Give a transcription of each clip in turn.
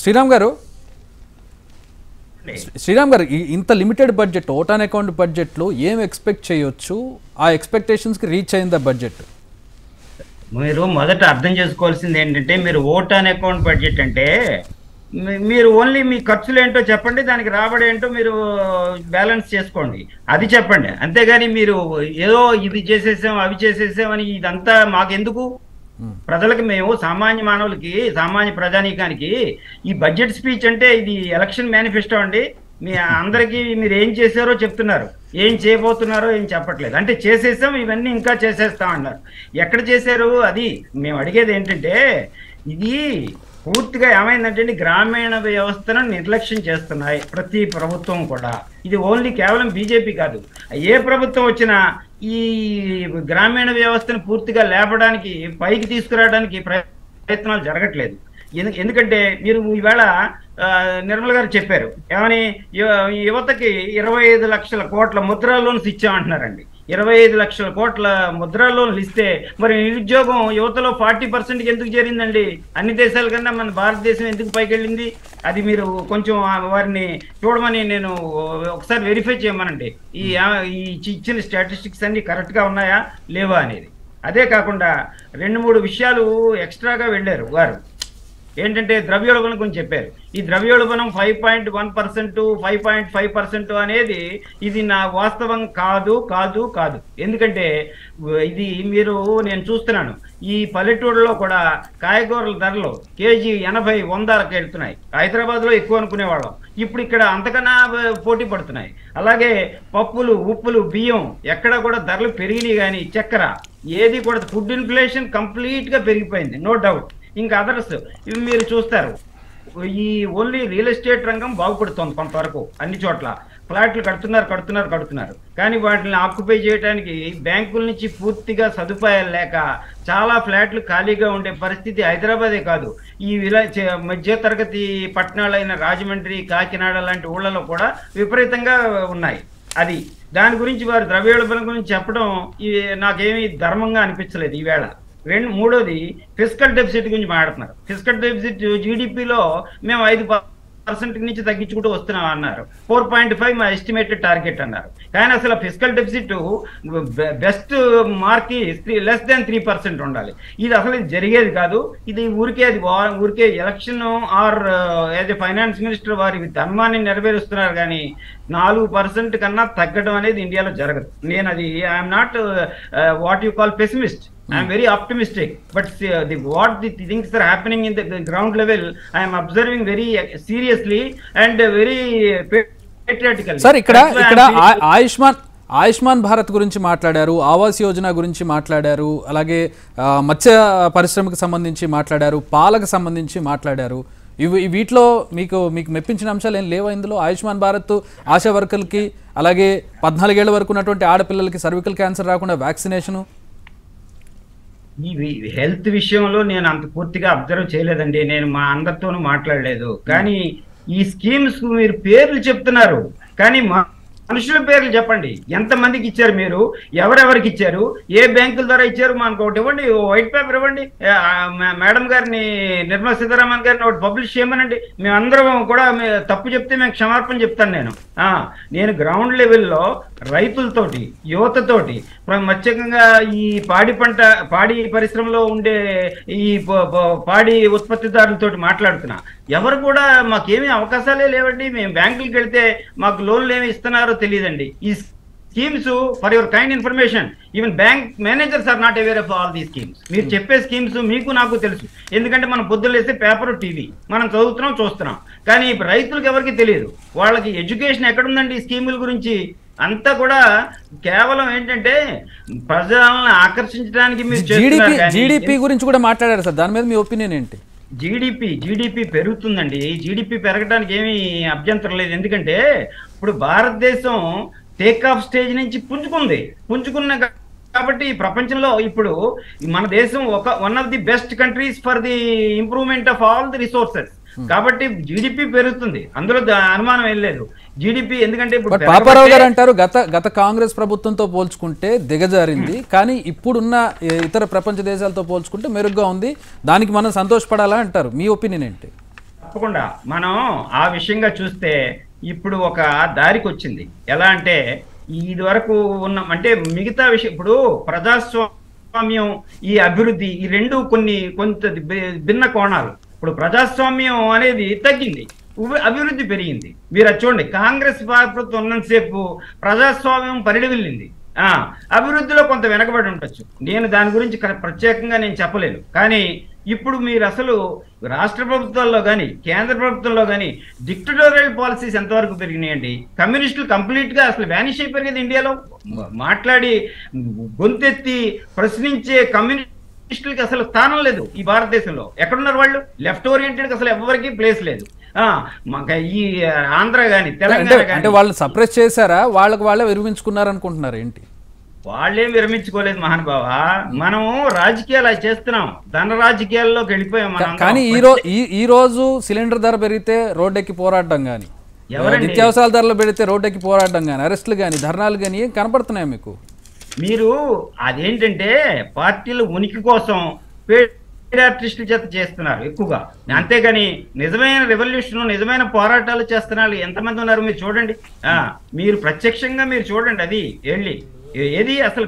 శ్రీరామ్ గారు ఇంత limited budget vote on account బడ్జెట్లో ఏం ఎక్స్పెక్ట్ చేయొచ్చు? ఆ ఎక్స్పెక్టేషన్స్కి రీచ్ అయిందా బడ్జెట్? మీరు మొదట అర్థం చేసుకోవాల్సింది ఏంటంటే, మీరు ఓటాన్ అకౌంట్ బడ్జెట్ అంటే మీరు ఓన్లీ మీ ఖర్చులు ఏంటో చెప్పండి, దానికి రాబడి ఏంటో మీరు బ్యాలెన్స్ చేసుకోండి, అది చెప్పండి. అంతేగాని మీరు ఏదో ఇది చేసేసాం అవి చేసేసాం అని ఇదంతా మాకెందుకు? ప్రజలకు, మేము సామాన్య మానవులకి, సామాన్య ప్రజానీకానికి ఈ బడ్జెట్ స్పీచ్ అంటే ఇది ఎలక్షన్ మేనిఫెస్టో అండి. మీ అందరికీ మీరు ఏం చేశారో చెప్తున్నారు, ఏం చేయబోతున్నారో ఏం చెప్పట్లేదు. అంటే చేసేసాం, ఇవన్నీ ఇంకా చేసేస్తాం అన్నారు. ఎక్కడ చేశారు? అది మేము అడిగేది ఏంటంటే, ఇది పూర్తిగా ఏమైందంటే గ్రామీణ వ్యవస్థను నిర్లక్ష్యం చేస్తున్నాయి ప్రతి ప్రభుత్వం కూడా. ఇది ఓన్లీ కేవలం బీజేపీ కాదు, ఏ ప్రభుత్వం వచ్చినా ఈ గ్రామీణ వ్యవస్థను పూర్తిగా లేపడానికి, పైకి తీసుకురావడానికి ప్రయత్నాలు జరగట్లేదు. ఎందుకంటే మీరు ఈవేళ నిర్మల గారు చెప్పారు ఏమని, యువతకి 25 లక్షల కోట్ల ముద్రా లోన్స్ ఇచ్చామంటున్నారండి. 25 లక్షల కోట్ల ముద్రా లోన్లు ఇస్తే మరి నిరుద్యోగం యువతలో 40%కి ఎందుకు చేరిందండి? అన్ని దేశాల కన్నా మన భారతదేశం ఎందుకు పైకి వెళ్ళింది? అది మీరు కొంచెం వారిని చూడమని నేను ఒకసారి వెరిఫై చేయమనండి. ఈ ఇచ్చిన స్టాటిస్టిక్స్ అన్ని కరెక్ట్గా ఉన్నాయా లేవా అనేది. అదే కాకుండా 2-3 విషయాలు ఎక్స్ట్రాగా వెళ్ళారు వారు. ఏంటంటే ద్రవ్యోల్బణం గురించి చెప్పారు. ఈ ద్రవ్యోల్బణం 5.1%, 5.5% అనేది ఇది నా వాస్తవం కాదు కాదు కాదు. ఎందుకంటే ఇది నేను చూస్తున్నాను, ఈ పల్లెటూరులో కూడా కాయగూరల ధరలు కేజీ 80-100కి వెళ్తున్నాయి. హైదరాబాద్లో ఎక్కువ అనుకునేవాళ్ళం, ఇప్పుడు ఇక్కడ అంతకన్నా పోటీ పడుతున్నాయి. అలాగే పప్పులు, ఉప్పులు, బియ్యం ఎక్కడ కూడా ధరలు పెరిగినాయి, కానీ చక్కెర ఏది కూడా, ఫుడ్ ఇన్ఫ్లేషన్ కంప్లీట్గా పెరిగిపోయింది, నో డౌట్. ఇంకా అదర్స్ ఇవి మీరు చూస్తారు. ఈ ఓన్లీ రియల్ ఎస్టేట్ రంగం బాగుపడుతోంది కొంతవరకు, అన్ని చోట్ల ఫ్లాట్లు కడుతున్నారు. కానీ వాటిని ఆక్యుపై చేయడానికి బ్యాంకుల నుంచి పూర్తిగా సదుపాయాలు లేక చాలా ఫ్లాట్లు ఖాళీగా ఉండే పరిస్థితి హైదరాబాదే కాదు, ఈ మధ్య తరగతి పట్టణాలైన రాజమండ్రి, కాకినాడ లాంటి ఊళ్ళలో కూడా విపరీతంగా ఉన్నాయి. అది దాని గురించి వారు ద్రవ్యోల్బణం గురించి చెప్పడం నాకేమీ ధర్మంగా అనిపించలేదు ఈవేళ. మూడోది ఫిస్కల్ డెఫిసిట్ గురించి మాట్లాడుతున్నారు. ఫిస్కల్ డెఫిసిట్ జీడిపిలో మేము 5% నుంచి తగ్గించుకుంటూ వస్తున్నాం అన్నారు. 4.5 మా ఎస్టిమేటెడ్ టార్గెట్ అన్నారు. కానీ అసలు fiscal deficit best mark less than 3% ఉండాలి. ఇది అసలు జరిగేది కాదు. ఇది ఊరికే election or as a finance minister వారి ధర్మాన్ని నెరవేరుస్తున్నారు, కానీ 4% కన్నా తగ్గడం అనేది ఇండియాలో జరగదు. నేను అది I'm not what you call pessimist, I am very optimistic, but what the things are happening in the ground level, I am observing very seriously and very patriotically. Sir, ఇక్కడ ఆయుష్మాన్ భారత్ గురించి మాట్లాడారు, ఆవాస్ యోజన గురించి మాట్లాడారు, అలాగే మత్స్య పరిశ్రమకు సంబంధించి మాట్లాడారు, పాలకు సంబంధించి మాట్లాడారు. వీటిలో మీకు మెప్పించిన అంశాలు ఏం లేవా ఇందులో? ఆయుష్మాన్ భారత్ ఆశా వర్కర్లకి, అలాగే 14 ఏళ్ల వరకు ఉన్నటువంటి ఆడపిల్లలకి సర్వికల్ క్యాన్సర్ రాకుండా వ్యాక్సినేషను. ఈ హెల్త్ విషయంలో నేను అంత పూర్తిగా అబ్జర్వ్ చేయలేదండి. నేను మా అందరితోనూ మాట్లాడలేదు. కానీ ఈ స్కీమ్స్ మీరు పేర్లు చెప్తున్నారు, కానీ మనుషుల పేర్లు చెప్పండి. ఎంతమందికి ఇచ్చారు మీరు, ఎవరెవరికి ఇచ్చారు, ఏ బ్యాంకుల ద్వారా ఇచ్చారు? మనకు ఒకటి ఇవ్వండి, వైట్ పేపర్ ఇవ్వండి. మేడం గారిని, నిర్మలా సీతారామన్ గారిని ఒకటి పబ్లిష్ చేయమనండి. మేమందరం కూడా తప్పు చెప్తే మేము క్షమార్పణ చెప్తాను. నేను గ్రౌండ్ లెవెల్లో రైతులతోటి, యువతతోటి, ప్రత్యేకంగా ఈ పాడి పరిశ్రమలో ఉండే ఈ పాడి ఉత్పత్తిదారులతోటి మాట్లాడుతున్నా. ఎవరు కూడా మాకేమీ అవకాశాలే లేవండి, మేము బ్యాంకులకు వెళ్తే మాకు లోన్లు ఏమి ఇస్తున్నారో తెలియదండి. ఈ schemes, for your kind information, even bank managers are not aware of all the schemes. మీరు చెప్పే స్కీమ్స్ మీకు నాకు తెలుసు, ఎందుకంటే మనం పొద్దులేస్తే పేపర్, టీవీ మనం చదువుతున్నాం, చూస్తున్నాం. కానీ రైతులకు ఎవరికి తెలియదు. వాళ్ళకి ఎడ్యుకేషన్ ఎక్కడుందండి ఈ స్కీముల గురించి? అంతా కూడా కేవలం ఏంటంటే ప్రజలను ఆకర్షించడానికి మీరు జీడిపి గురించి కూడా మాట్లాడారు సార్, దాని మీద మీ ఒపీనియన్ ఏంటి? జీడిపి పెరుగుతుందండి. జీడిపి పెరగడానికి ఏమీ అభ్యంతరం లేదు. ఎందుకంటే ఇప్పుడు భారతదేశం టేక్ ఆఫ్ స్టేజ్ నుంచి పుంజుకున్న కాబట్టి ప్రపంచంలో ఇప్పుడు మన దేశం one of the best countries for the improvement of all the resources. కాబట్టి జీడిపి పెరుగుతుంది, అందులో అనుమానం ఏం లేదు. జీడిపి ఎందుకంటే ఇప్పుడు పాపారావు గారు అంటారు గత కాంగ్రెస్ ప్రభుత్వంతో పోల్చుకుంటే దిగజారింది, కానీ ఇప్పుడున్న ఇతర ప్రపంచ దేశాలతో పోల్చుకుంటే మెరుగ్గా ఉంది, దానికి మనం సంతోషపడాలా అంటారు. మీ ఒపీనియన్ ఏంటి? తప్పకుండా మనం ఆ విషయంగా చూస్తే ఇప్పుడు ఒక దారికి వచ్చింది. ఎలా అంటే ఇది వరకు ఉన్న అంటే మిగతా విషయం ఇప్పుడు ప్రజాస్వామ్యం, ఈ అభివృద్ధి, ఈ రెండు కొంత భిన్న కోణాలు. ఇప్పుడు ప్రజాస్వామ్యం అనేది తగ్గింది, అభివృద్ధి పెరిగింది. మీరు అది చూడండి, కాంగ్రెస్ ప్రభుత్వం ఉన్నంతసేపు ప్రజాస్వామ్యం పరిడివిల్లింది, అభివృద్ధిలో కొంత వెనకబడి ఉండొచ్చు. నేను దాని గురించి ప్రత్యేకంగా నేను చెప్పలేను. కానీ ఇప్పుడు మీరు అసలు రాష్ట్ర ప్రభుత్వాల్లో కానీ కేంద్ర ప్రభుత్వంలో కానీ డిక్టటోరియల్ పాలసీస్ ఎంతవరకు పెరిగినాయండి? కమ్యూనిస్టులు కంప్లీట్ గా అసలు వ్యానిష్ అయిపోయారు కదా ఇండియాలో. మాట్లాడి గొంతెత్తి ప్రశ్నించే కమ్యూనిస్టులకి అసలు స్థానం లేదు ఈ భారతదేశంలో. ఎక్కడున్నారు వాళ్ళు? లెఫ్ట్ ఓరియంటెడ్ అసలు ఎవరికి ప్లేస్ లేదు. ఈ ఆంధ్ర కానీ తెలంగాణ అంటే వాళ్ళు సప్రెస్ చేశారా, వాళ్ళకి వాళ్ళే విరమించుకున్నారు అనుకుంటున్నారు ఏంటి? వాళ్ళేం విరమించుకోలేదు మహానుభావ. మనము రాజకీయాలు అవి చేస్తున్నాం, ధన రాజకీయాల్లోకి వెళ్ళిపోయాం. కానీ ఈ రోజు సిలిండర్ ధర పెరిగితే రోడ్డెక్కి పోరాడడం కానీ, నిత్యావసరాల ధరలు పెడితే రోడ్డెక్కి పోరాడడం కానీ, అరెస్టులు కానీ ధర్నాలు కానీ ఏం కనపడుతున్నాయి మీకు? మీరు అదేంటంటే పార్టీల ఉనికి కోసం ఆర్టిస్టుల చేత చేస్తున్నారు ఎక్కువగా, అంతేగాని నిజమైన రెవల్యూషన్, నిజమైన పోరాటాలు చేస్తున్నారు ఎంతమంది ఉన్నారు మీరు చూడండి. మీరు ప్రత్యక్షంగా మీరు చూడండి. అది వెళ్ళి ఏది అసలు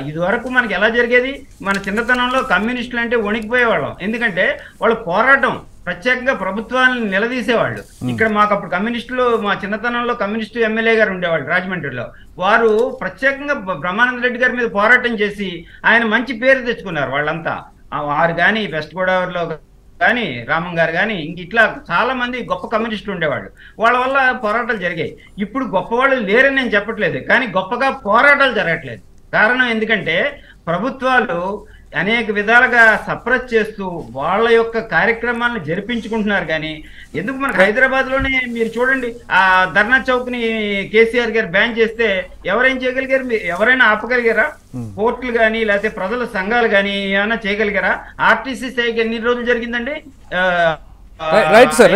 ఇది వరకు మనకి ఎలా జరిగేది? మన చిన్నతనంలో కమ్యూనిస్టులు అంటే వణికిపోయేవాళ్ళం, ఎందుకంటే వాళ్ళు పోరాటం ప్రత్యేకంగా ప్రభుత్వాన్ని నిలదీసేవాళ్ళు. ఇక్కడ మాకు అప్పుడు కమ్యూనిస్టులు, మా చిన్నతనంలో కమ్యూనిస్టు ఎమ్మెల్యే గారు ఉండేవాళ్ళు రాజమండ్రిలో. వారు ప్రత్యేకంగా బ్రహ్మానంద రెడ్డి గారి మీద పోరాటం చేసి ఆయన మంచి పేరు తెచ్చుకున్నారు వాళ్ళంతా. వారు కానీ వెస్ట్ గోదావరిలో కానీ రామం గారు కానీ ఇంక ఇట్లా చాలా మంది గొప్ప కమ్యూనిస్టులు ఉండేవాళ్ళు. వాళ్ళ వల్ల పోరాటాలు జరిగాయి. ఇప్పుడు గొప్పవాళ్ళు లేరని నేను చెప్పట్లేదు, కానీ గొప్పగా పోరాటాలు జరగట్లేదు. కారణం ఎందుకంటే ప్రభుత్వాలు అనేక విధాలుగా సప్రెస్ చేస్తూ వాళ్ళ యొక్క కార్యక్రమాలను జరిపించుకుంటున్నారు. కానీ ఎందుకు మనకు హైదరాబాద్ లోనే మీరు చూడండి, ఆ ధర్నా చౌక్ ని కేసీఆర్ గారు బ్యాన్ చేస్తే ఎవరేం చేయగలిగారు? ఎవరైనా ఆపగలిగారా? కోర్టులు కానీ లేకపోతే ప్రజల సంఘాలు కానీ ఏమైనా చేయగలిగారా? ఆర్టీసీ స్ట్రైక్ ఎన్ని రోజులు జరిగిందండి? Right sir.